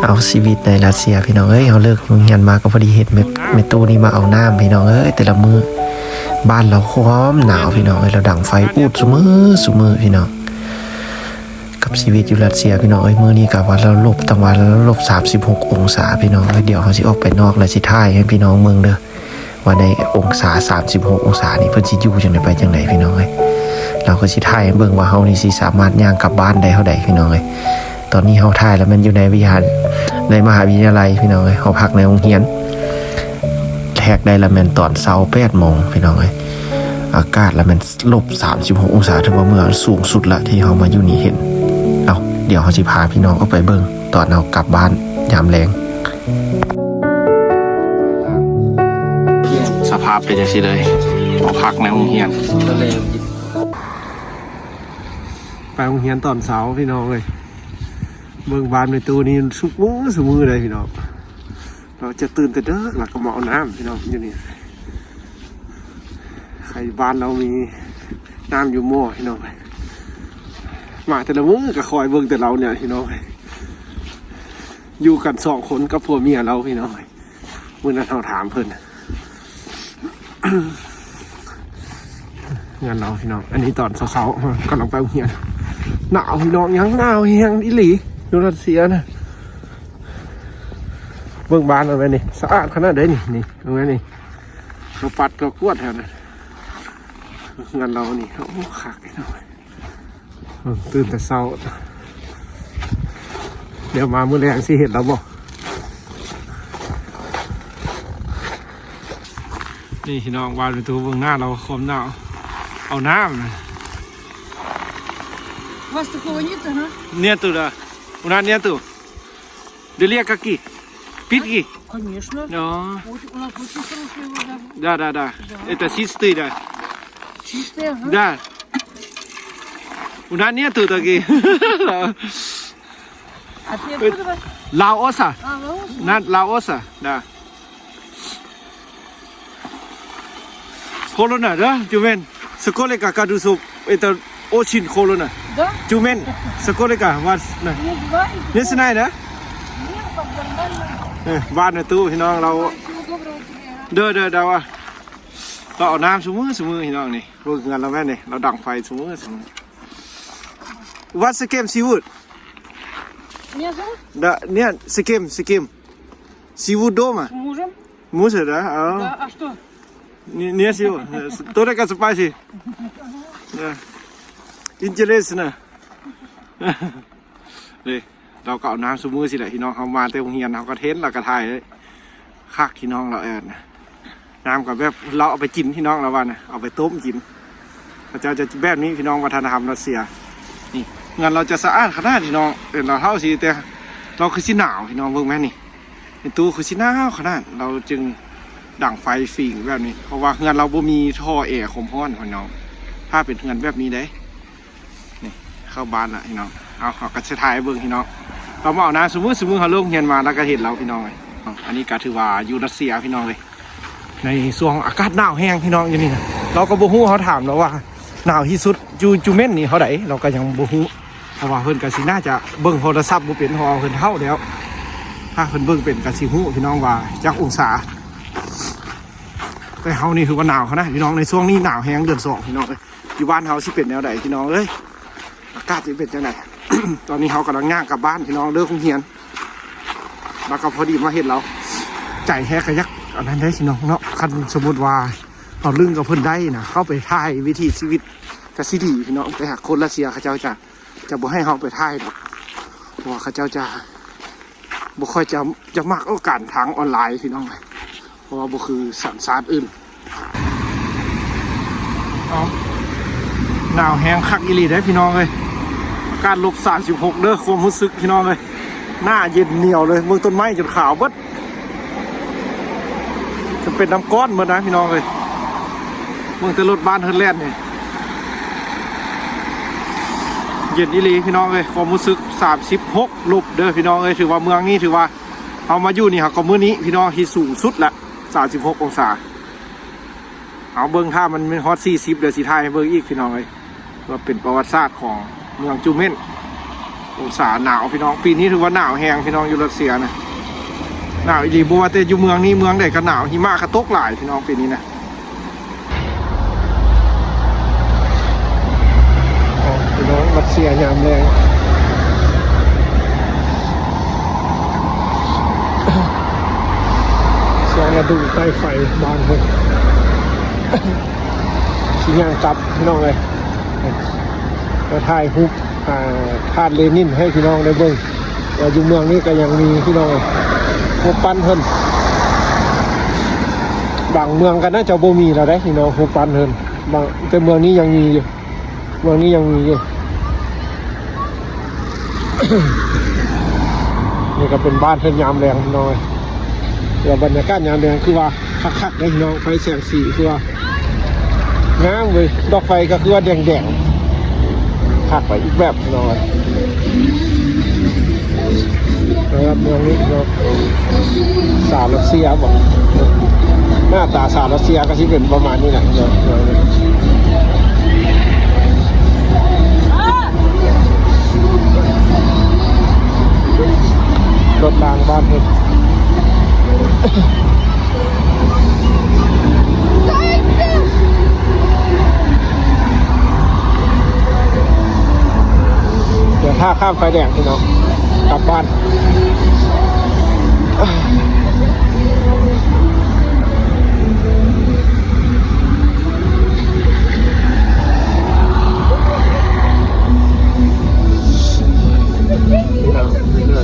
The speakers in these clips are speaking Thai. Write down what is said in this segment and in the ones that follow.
เอาชีวิตในรัสเซียพี่น้องเอ้ยเขาเลิกโรงเรียนมาก็พอดีเห็นเมตู้นี่มาเอาน้ำพี่น้องเอ้ยแต่ละมือบ้านเราความหนาวพี่น้องเอ้ยเราดังไฟอูดสุมือพี่น้องกับชีวิตอยู่รัสเซียพี่น้องเอ้ยมื้อนี้กับวันเราลบตั้งวันแล้วลบ36องศาพี่น้องเอ้ยเดี๋ยวเขาสิออกไปนอกแล้วสิถ่ายให้พี่น้องเมืองเด้อว่าในองศา36องศานี่เพิ่นสิอยู่จังได๋ไปจังได๋พี่น้องเอ้ยเราก็สิถ่ายให้เบิ่งว่าเฮานี่สิสามารถย่างกลับบ้านได้เท่าใดพี่น้องเอ้ยตอนนี้เฮาถ่ายแล้วมันอยู่ในวิหารในมหาวิทยาลัยพี่น้องเอ้ยเฮาพักในโรงเรียนแทกได้ละแม่นตอนเช้า 8:00 นพี่น้องเอ้ยอากาศละแม่นลบ36องศาถือว่าเมื่อสูงสุดละที่เฮามาอยู่นี่เห็นเอาเดี๋ยวเฮาสิพาพี่น้องออกไปเบิ่งตอนเฮากลับบ้านยามแลงสภาพเป็นจังซี่เลยเฮาพักในโรงเรียนไปโรงเรียนตอนเช้าพี่น้องเอ้ยเบิ่งบ้านในตู้นี้สุมือเลยพี่น้องเราจะตื่นแต่เด้อหลักก็มาเอาน้ำพี่น้องอยู่นี่ใครบ้านเรามีน้ำอยู่หม้อพี่น้องมาแต่ละมื้อก็คอยเบิ่งแต่เราเนี่ยพี่น้องอยู่กัน2 คนกับผัวเมียเราพี่น้องมื้อนั้นเราถามเพิ่นงานเราพี่น้องอันนี้ตอนเช้าๆกำลังไปโรงเรียนหนาวพี่น้องยังหนาวแฮงอีหลีอยู่รัสเซียนะเบิ่งบ้านเอาไว้นี่สะอาดขนาดไหนนี่เอาไว้นี่เราปัดเรากวดแถวนั้นงานเรานี่โอ้คักไอ้หน่อยตื่นแต่เช้าเดี๋ยวมามื้อแรงสิเห็นเราบ่นี่พี่น้องบ้านเป็นตัวเบิ่งหน้าเราความหนาวเอาน้ำนะ У вас такого нет, ага? Нету, да. У нас нету. Дали какие? Питки? Конечно. Да. У нас очень хорошая вода. Да. Это чистый, да. Чистая, ага. Да. У нас нету такие. А ты откуда вас? Лаоса. Лаос? Над Лаоса, да. Холодно, да, Тюмен? Сколько градусов? Это очень холодно. Да? Тюмен, сколько вас? Не знаю. Не знаю, да? Нет, как нормально. บ้านในตู้พี่น้องเรา Всего доброго тебе. เด้อเราเอาน้ำสมือพี่น้องนี่รู้งานเราแม่นี่เราดังไฟสมือวัดสเกมซีวูด Меня зовут? เนี่ยสเกมซีวูดโดมา С мужем. มูสเหรอ Да, а что? เนี่ยซีวูดตัวเล็กกับสไปซี่อินเจเลสนะเลยเราก็เอาน้ำสมือสิแหละพี่น้องเขามาเต็มโรงเรียนเขาก็เทนเราก็ถ่ายเลยคักพี่น้องเราแอนนะน้ำกับแบบเราเอาไปกินพี่น้องเราว่านะเอาไปต้มกินพระเจ้าจะแบบนี้พี่น้องวัฒนธรรมรัสเซียนี่งานเราจะสะอาดขนาดพี่น้องเราเท่าสิแต่เราคือสิหนาวพี่น้องเบิ่งแม่นี่ในตู้คือสิหนาวขนาดเราจึงดั่งไฟฟิ่งแบบนี้เพราะว่าเงินเราบ่มีท่อแอร์คมร้อนพี่น้องถ้าเป็นเงินแบบนี้ได้นี่เข้าบ้านละพี่น้องเอากระชายเบิ่งพี่น้องเรามาเอาน้ำสมมติเขาลงเรียนมาแล้วก็เห็นเราพี่น้องเลยอันนี้ก็ถือว่าอยู่รัสเซียพี่น้องเลยในช่วงอากาศหนาวแห้งพี่น้องอย่างนี้นะเราก็บ่ฮู้เขาถามเราว่าหนาวที่สุดจูเม่นนี่เขาไหนเราก็ยังบ่ฮู้เพราะว่าเพิ่นก็สิน่าจะเบิ่งโทรศัพท์บ่เป็นเพราะเพิ่นเฒ่าแล้วถ้าเพิ่นเบิ่งเป็นก็สิฮู้พี่น้องว่าจักองศาแต่เฮานี่คือว่าหนาวเขานะพี่น้องในช่วงนี้หนาวแห้งเดือน2พี่น้องเอ้ยอยู่บ้านเฮาสิเป็นแนวใดพี่น้องเอ้ยอากาศสิเป็นจังได ตอนนี้เขากำลังย่างกลับบ้านพี่น้องเลิกโรงเรียนแล้วก็พอดีมาเห็นเราใจแฮกกระยักอันนั้นได้พี่น้องเนาะคันสมมติว่าเอาลึงกับเพิ่นได้นะเข้าไปถ่ายวิถีชีวิตกสิดีพี่น้องไปหาคนรัสเซียเขาเจ้าจะบ่ให้เขาไปถ่ายหรอกเพราะว่าเขาเจ้าจะบ่ค่อยจะมักเอาการทางออนไลน์พี่น้องเพราะว่าบ่คือสัญชาติอื่นหนาวแห้งคักอีหลีได้พี่น้องเลยการลบ36เด้อความรู้สึกพี่น้องเลยหน้าเย็นเหนียวเลยมือต้นไม้จนขาวเบิดจะเป็นน้ำก้อนหมดนะพี่น้องเลยเมืองแต่รถบ้านเฮิร์แลนด์เนี่ยเย็นอีหลีพี่น้องเลยความรู้สึก36ลบเด้อพี่น้องเลยถือว่าเมืองนี้ถือว่าเอามาอยู่นี่ครับก็มื้อนี้พี่น้องที่สูงสุดละ36องศาเอาเบิ้งถ้ามันเป็นฮอต40เดี๋ยวสิถ่ายให้เบิ้งอีกพี่น้องเลยว่าเป็นประวัติศาสตร์ของเมืองจูเม่น องศาหนาวพี่น้องปีนี้ถือว่าหนาวแห้งพี่น้องอยู่รัสเซียนะหนาวอีหลีบัวแต่อยู่เมืองนี้เมืองใดก็หนาวหิมะก็ตกหลายพี่น้องปีนี้นะพี่น้องรัสเซียยามแรงเสียงระดูใต้ไฟบ้านเลยชิ้นย่างกลับพี่น้องเลยมาถ่ายรูปธาตุเลนินให้พี่น้องได้เบิ่งอยู่เมืองนี้ก็ยังมีพี่น้องรูปปั้นเพิ่นบางเมืองก็น่าจะบ่มีแล้วได้พี่น้องรูปปั้นเพิ่นบางแต่เมืองนี้ยังมีอยู่เมืองนี้ยังมีอยู่ นี่ก็เป็นบ้านเพิ่นยามแรงพี่น้องเดี๋ยวบรรยากาศยามแรงคือว่าคักๆได้พี่น้องไฟแสงสีคือว่างามเลยดอกไฟก็คือว่าแดงๆคักไปอีกแบบพี่น้องนะครับเมืองนี้เนาะสาวรัสเซียบอกหน้าตาสาวรัสเซียก็ที่เป็นประมาณนี้แหละเนาะรถรางบ้านเพิ่นเดี๋ยวถ้าข้ามไฟแดงพี่น้องกลับบ้าน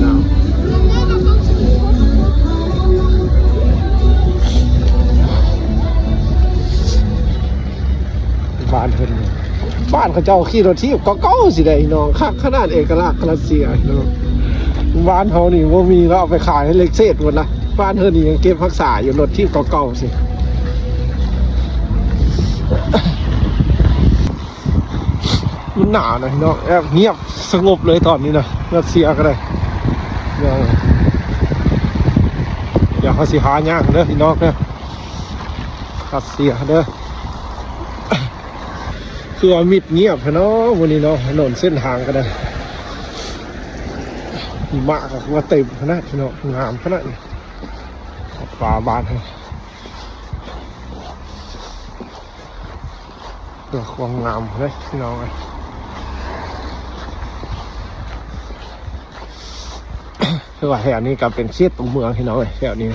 หนาวบ้านเพิ่นบ้านเขาเจ้าขี่รถที่ก็เก้าสิได้น้องคักขนาดเอกลักษณ์รัสเซียน้องบ้านเขานี่ว่ามีก็เอาไปขายให้เล็กเศษหมดละบ้านเธอนี่ยังเก็บรักษาอยู่รถที่เก่าๆสิมันหนาวนะน้องแอบเงียบสงบเลยตอนนี้นะรัสเซียก็ได้อย่าเขาสิหายากเด้อพี่น้องเด้อรัสเซียเด้อคือว่ามิดเงียบเนาะวันนี้เนาะถนนเส้นทางก็ได้หิมะก็คือว่าเต็มขนาดเนาะงามขนาดนี้ฟ้าบานให้เพื่อความงามเลยพี่น้องไอ้คือว่าแถวนี้ก็เป็นเขตตัวเมืองพี่น้องไอ้แถวนี้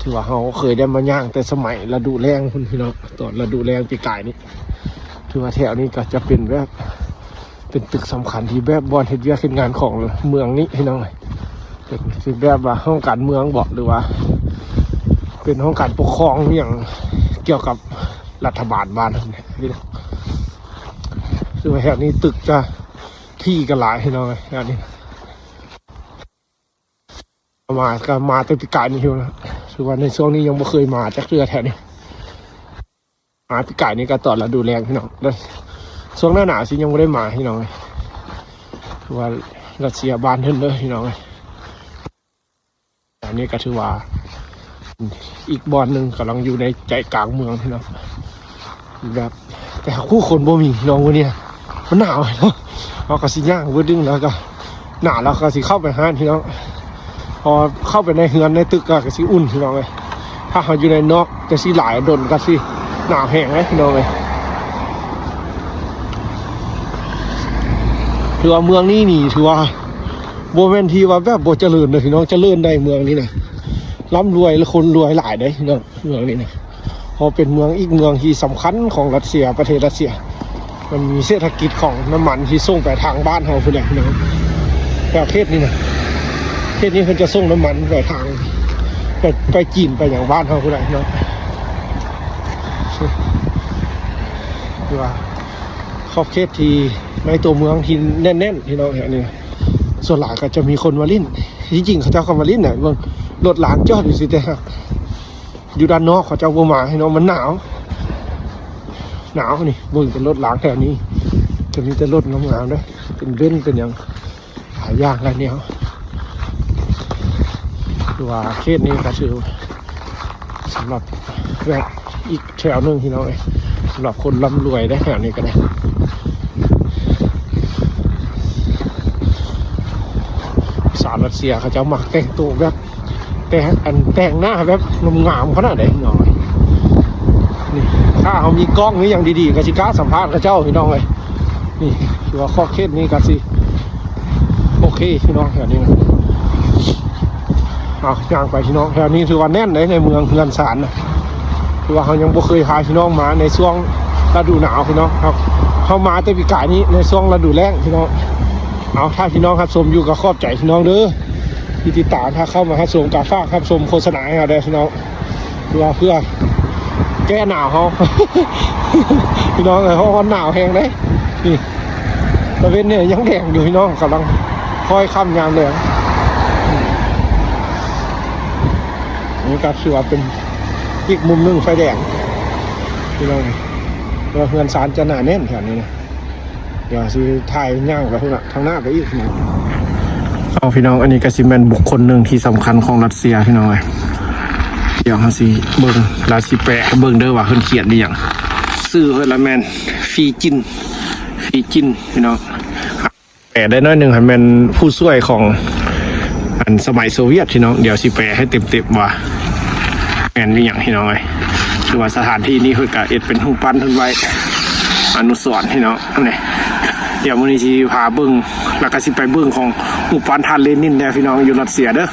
ถือว่าเขาเคยได้มาย่างแต่สมัยฤดูแล้งคุณพี่น้องตอนฤดูแล้งปีกายนี้ถือว่าแถวนี้ก็จะเป็นแบบเป็นตึกสำคัญที่แบบบอลเฮ็ดเวียกเฮ็ดงานของเมืองนี้พี่น้องเป็นแบบว่าห้องการเมืองบอกหรือว่าเป็นห้องการปกครองอย่างเกี่ยวกับรัฐบาลบ้านนี่นะคือว่าแถวนี้ตึกจะที่กันหลายพี่น้องแถวนี้มาแต่ปีกายนี่อยู่นะคือว่าในช่วงนี้ยังไม่เคยมาจากเรือแถวนี้ปีกายนี่ก็ตอนฤดูแล้งพี่น้องแล้วช่วงหน้าหนาวสิยังไม่ได้มาพี่น้องคือว่ารัสเซียบ้านเพิ่นเลยพี่น้องอันนี้ก็ถือว่าอีกบอลหนึ่งกำลังอยู่ในใจกลางเมืองพี่น้องแบบแต่คู่คนบ่มีน้องวันนี้มันหนาวเนาะเราก็สิย่างวืดดึงแล้วก็หนาวแล้วก็สิเข้าไปห้านพี่น้องพอเข้าไปในเฮือนในตึกก็สิอุ่นพี่น้องเลยถ้าเขาอยู่ในนอกจะสิหลายดนก็สิหนาวแห้งเลยพี่น้องเลยถือว่าเมืองนี้นี่ถือว่าโบเวนที่ว่าแบบโบเจริญเลยพี่น้องเจริญได้เมืองนี้นะร่ำรวยและคนรวยหลายได้พี่น้องเมืองนี้นะพอเป็นเมืองอีกเมืองที่สำคัญของรัสเซียประเทศรัสเซียมันมีเศรษฐกิจของน้ำมันที่ส่งไปทางบ้านเขาพี่น้องประเทศนี้นะประเทศนี้เขาจะส่งน้ำมันไปทางไปจีนไปอย่างบ้านเขาพี่น้องคือว่าขอบเขตที่ในตัวเมืองที่แน่นๆพี่น้องแถวนี้ส่วนหลายก็จะมีคนมาลิ้นจริงๆเขาเจ้าก็มาลิ้นเนี่ยบางรถหลานจอดอยู่สิแต่อยู่ด้านนอกเขาเจ้าบ่มาให้น้องมันหนาวนี่บนเป็นรถหลานแถวนี้จะมีแต่รถงามๆด้วยเป็นเบ้นเป็นอย่างหายากอะไรเนี่ยคือว่าเขตนี้ก็ถือสำหรับแบบอีกแถวนึงพี่น้องสำหรับคนร่ำรวยได้แถวนี้ก็ได้ รัสเซียเขาจะมักแต่งตัวแบบแต่งหน้าแบบงามขนาดไหนพี่น้องเลยนี่ถ้าเขามีกล้องนี่อย่างดีๆก็สิกล้าสัมภาษณ์กับเจ้าพี่น้องเลยนี่คือว่าข้อเคสนี้ก็สิโอเคพี่น้องแถวนี้นะย่างไปพี่น้องแถวนี้ถือว่าแน่นเลยในเมืองเฮือนสารนะคือว่าเขายังบ่เคยพาพี่น้องมาในช่วงฤดูหนาวพี่น้องครับเขามาแต่ปีกายนี้ในช่วงฤดูแล้งพี่น้องถ้าพี่น้องครับชมอยู่กับขอบใจพี่น้องเด้อที่ติดตามถ้าเข้ามาครับชมกาฟ้าครับชมโฆษณาให้เราได้พี่น้องเพื่อแก้หนาวเขา พี่น้องเลยเขาหนาวแห้งเลยนี่ตะเวนเนี่ยยังแดงอยู่พี่น้องกำลังค่อยค่ำยามแดงนี่ก็ถือว่าเป็นอีกมุมหนึ่งไฟแดงพี่น้องเราเฮือนสารจะหนาแน่นแถวนี้นะเดี๋ยวสิถ่ายย่างไปทางหน้าไปอีกนะพี่น้องอันนี้ก็สิแมนบุคคลหนึ่งที่สำคัญของรัสเซียพี่น้องเลยเดี๋ยวเขาสิเบิ้งราสิแปะเบิ้งเด้อว่าเพิ่นเขียนได้อย่างซื้อเพิ่นละแมนฟีจินพี่น้องแปะได้น้อยหนึ่งให้แมนผู้ช่วยของอันสมัยโซเวียตพี่น้องเดี๋ยวสิแปะให้เต็มว่าแมนนี่อย่างพี่น้องเลยคือว่าสถานที่นี้เพิ่นก็เอ็ดเป็นรูปปั้นเพิ่นไว้อนุสรณ์พี่น้องนี่เดี๋ยวมื้อนี้สิพาเบิ้งแล้วก็สิไปเบิ้งของรูปปั้นท่านเลนินเนี่ยพี่น้องอยู่รัสเซียเด้อ